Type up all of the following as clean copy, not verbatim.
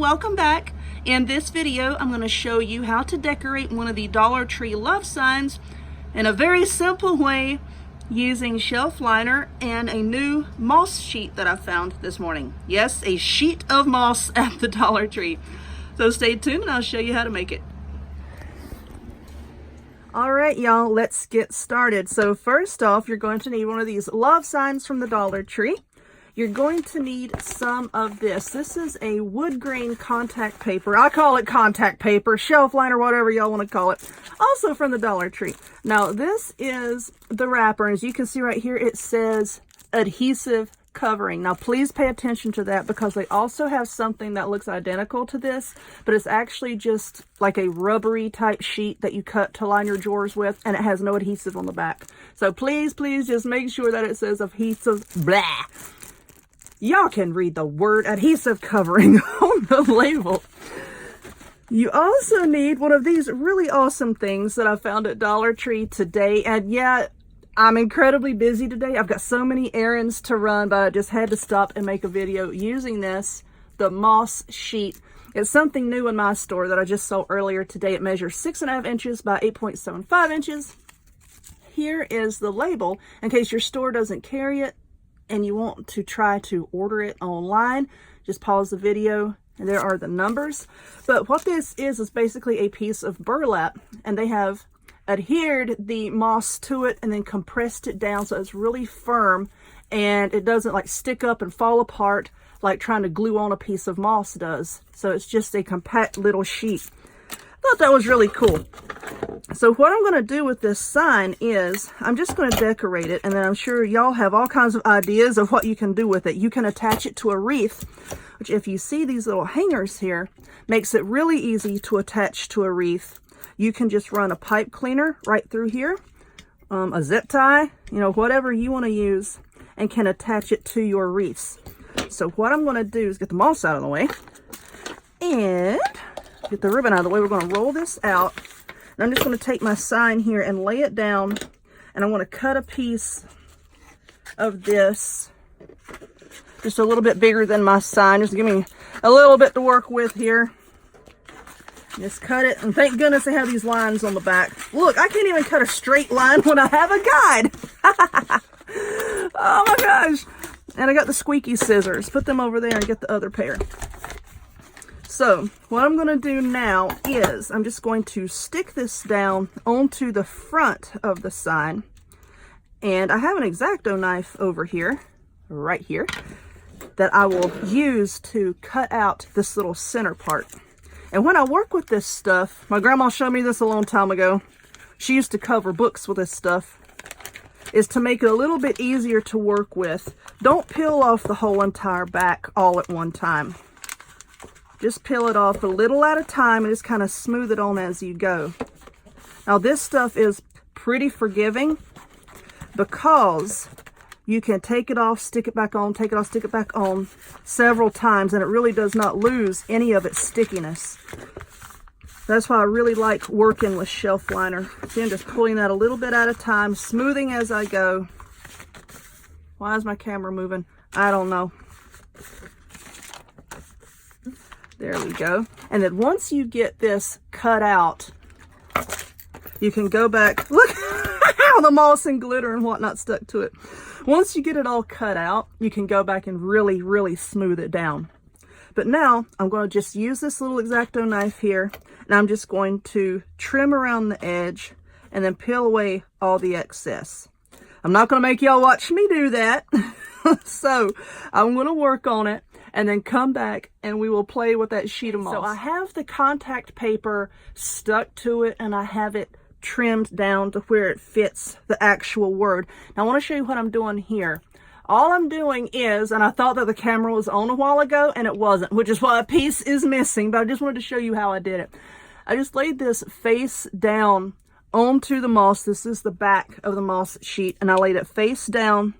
welcome back. In this video, I'm going to show you how to decorate one of the Dollar Tree love signs in a very simple way using shelf liner and a new moss sheet that I found this morning. Yes, a sheet of moss at the Dollar Tree. So stay tuned and I'll show you how to make it. All right, y'all, let's get started. So first off, you're going to need one of these love signs from the Dollar Tree. You're going to need some of this. This is a wood grain contact paper. I call it contact paper, shelf liner, whatever y'all want to call it. Also from the Dollar Tree. Now, this is the wrapper. As you can see right here, it says adhesive covering. Now, please pay attention to that because they also have something that looks identical to this, but it's actually just like a rubbery type sheet that you cut to line your drawers with, and it has no adhesive on the back. So please just make sure that it says adhesive, blah. Y'all can read the word adhesive covering on the label. You also need one of these really awesome things that I found at Dollar Tree today. And yeah, I'm incredibly busy today. I've got so many errands to run, but I just had to stop and make a video using this, the moss sheet. It's something new in my store that I just saw earlier today. It measures 6.5 inches by 8.75 inches. Here is the label in case your store doesn't carry it and you want to try to order it online. Just pause the video and there are the numbers. But what this is basically a piece of burlap, and they have adhered the moss to it and then compressed it down so it's really firm and it doesn't like stick up and fall apart like trying to glue on a piece of moss does. So it's just a compact little sheet. I thought that was really cool. So what I'm going to do with this sign is I'm just going to decorate it, and then I'm sure y'all have all kinds of ideas of what you can do with it. You can attach it to a wreath, which if you see these little hangers here, makes it really easy to attach to a wreath. You can just run a pipe cleaner right through here, a zip tie, you know, whatever you want to use, and can attach it to your wreaths. So what I'm going to do is get the moss out of the way and get the ribbon out of the way. We're going to roll this out. And I'm just going to take my sign here and lay it down, and I want to cut a piece of this just a little bit bigger than my sign. Just give me a little bit to work with here. Just cut it, and thank goodness they have these lines on the back. Look, I can't even cut a straight line when I have a guide. Oh my gosh. And I got the squeaky scissors. Put them over there and get the other pair. So what I'm going to do now is I'm just going to stick this down onto the front of the sign. And I have an X-Acto knife over here, right here, that I will use to cut out this little center part. And when I work with this stuff, my grandma showed me this a long time ago. She used to cover books with this stuff, is to make it a little bit easier to work with. Don't peel off the whole entire back all at one time. Just peel it off a little at a time and just kind of smooth it on as you go. Now this stuff is pretty forgiving because you can take it off, stick it back on, take it off, stick it back on several times, and it really does not lose any of its stickiness. That's why I really like working with shelf liner. See, I'm just pulling that a little bit at a time, smoothing as I go. Why is my camera moving? I don't know. There we go. And then once you get this cut out, you can go back. Look how the moss and glitter and whatnot stuck to it. Once you get it all cut out, you can go back and really smooth it down. But now I'm going to just use this little X-Acto knife here, and I'm just going to trim around the edge and then peel away all the excess. I'm not going to make y'all watch me do that. So I'm going to work on it and then come back and we will play with that sheet of moss. So I have the contact paper stuck to it and I have it trimmed down to where it fits the actual word. Now I want to show you what I'm doing here. All I'm doing is, and I thought that the camera was on a while ago and it wasn't, which is why a piece is missing, but I just wanted to show you how I did it. I just laid this face down onto the moss. This is the back of the moss sheet, and I laid it face down.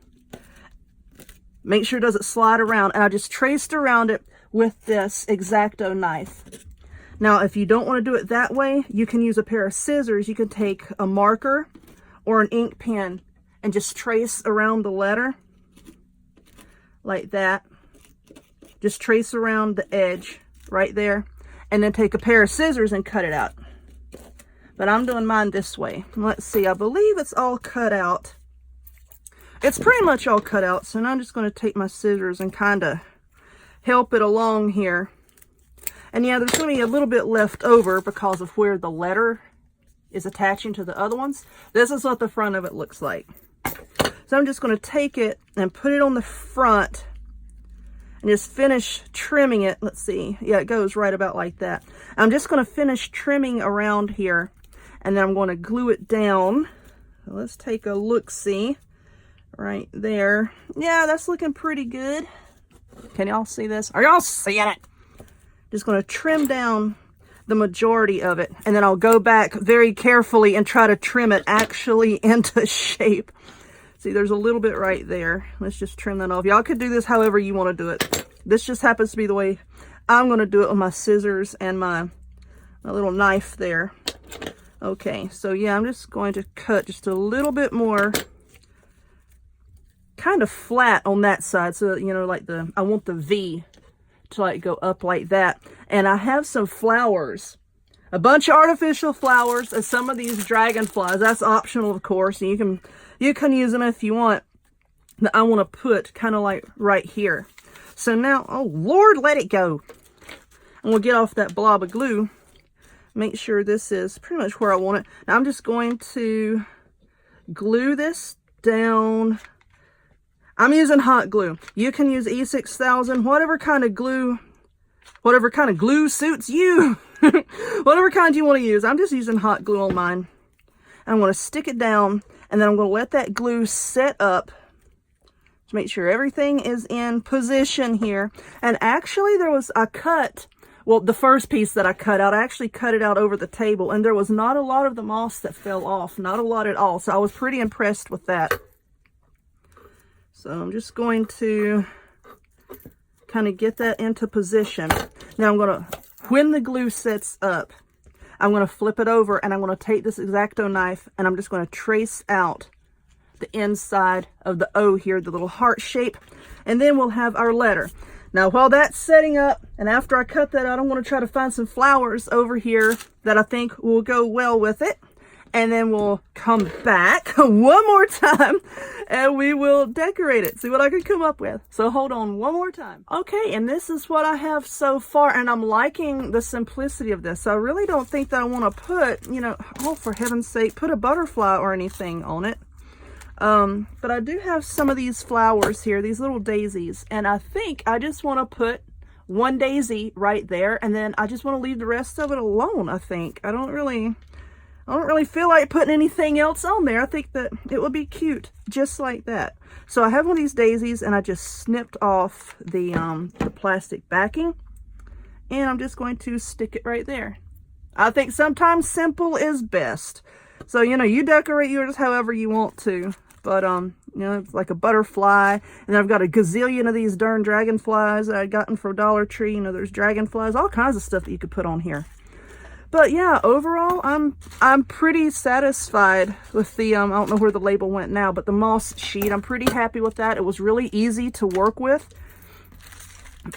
Make sure it doesn't slide around, and I just traced around it with this X-Acto knife. Now, if you don't want to do it that way, you can use a pair of scissors. You can take a marker or an ink pen and just trace around the letter like that. Just trace around the edge right there, and then take a pair of scissors and cut it out. But I'm doing mine this way. Let's see, I believe it's all cut out. It's pretty much all cut out, so now I'm just going to take my scissors and kind of help it along here. And yeah, there's going to be a little bit left over because of where the letter is attaching to the other ones. This is what the front of it looks like. So I'm just going to take it and put it on the front and just finish trimming it. Let's see. Yeah, it goes right about like that. I'm just going to finish trimming around here, and then I'm going to glue it down. So let's take a look-see right there. Yeah, that's looking pretty good. Can y'all see this? Are y'all seeing it? Just going to trim down the majority of it, and then I'll go back very carefully and try to trim it actually into shape. See, there's a little bit right there. Let's just trim that off. Y'all could do this however you want to do it. This just happens to be the way I'm going to do it with my scissors and my little knife there. Okay, so yeah, I'm just going to cut just a little bit more kind of flat on that side. So, you know, like I want the V to like go up like that. And I have some flowers, a bunch of artificial flowers, and some of these dragonflies. That's optional, of course. And you can use them if you want. That I want to put kind of like right here. So now, oh Lord, let it go. And we'll get off that blob of glue. Make sure this is pretty much where I want it. Now I'm just going to glue this down. I'm using hot glue. You can use E6000, whatever kind of glue suits you. Whatever kind you want to use. I'm just using hot glue on mine. I'm going to stick it down, and then I'm going to let that glue set up to make sure everything is in position here. And actually there was a cut. Well, the first piece that I cut out, I actually cut it out over the table, and there was not a lot of the moss that fell off. Not a lot at all. So I was pretty impressed with that. So I'm just going to kind of get that into position. Now I'm going to, when the glue sets up, I'm going to flip it over, and I'm going to take this X-Acto knife, and I'm just going to trace out the inside of the O here, the little heart shape, and then we'll have our letter. Now, while that's setting up, and after I cut that out, I'm going to try to find some flowers over here that I think will go well with it. And then we'll come back one more time and we will decorate it. See what I can come up with. So hold on one more time. Okay, and this is what I have so far, and I'm liking the simplicity of this. So I really don't think that I want to put, you know, oh, for heaven's sake, put a butterfly or anything on it. But I do have some of these flowers here, these little daisies, and I think I just want to put one daisy right there, and then I just want to leave the rest of it alone, I think. I don't really feel like putting anything else on there. I think that it would be cute just like that. So I have one of these daisies, and I just snipped off the plastic backing, and I'm just going to stick it right there. I think sometimes simple is best. So, you know, you decorate yours however you want to. But, you know, it's like a butterfly. And then I've got a gazillion of these darn dragonflies that I'd gotten from Dollar Tree. You know, there's dragonflies, all kinds of stuff that you could put on here. But yeah, overall, I'm pretty satisfied with the, I don't know where the label went now, but the moss sheet. I'm pretty happy with that. It was really easy to work with.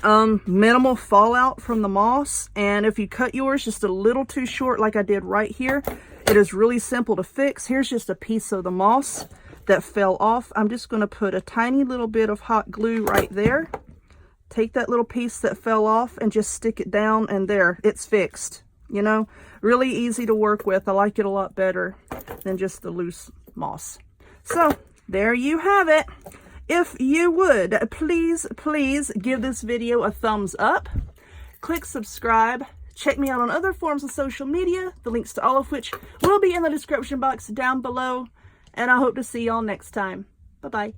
Minimal fallout from the moss. And if you cut yours just a little too short, like I did right here, it is really simple to fix. Here's just a piece of the moss that fell off. I'm just going to put a tiny little bit of hot glue right there. Take that little piece that fell off and just stick it down, and there, it's fixed. You know, really easy to work with. I like it a lot better than just the loose moss. So there you have it. If you would, please give this video a thumbs up. Click subscribe. Check me out on other forms of social media, the links to all of which will be in the description box down below. And I hope to see y'all next time. Bye-bye.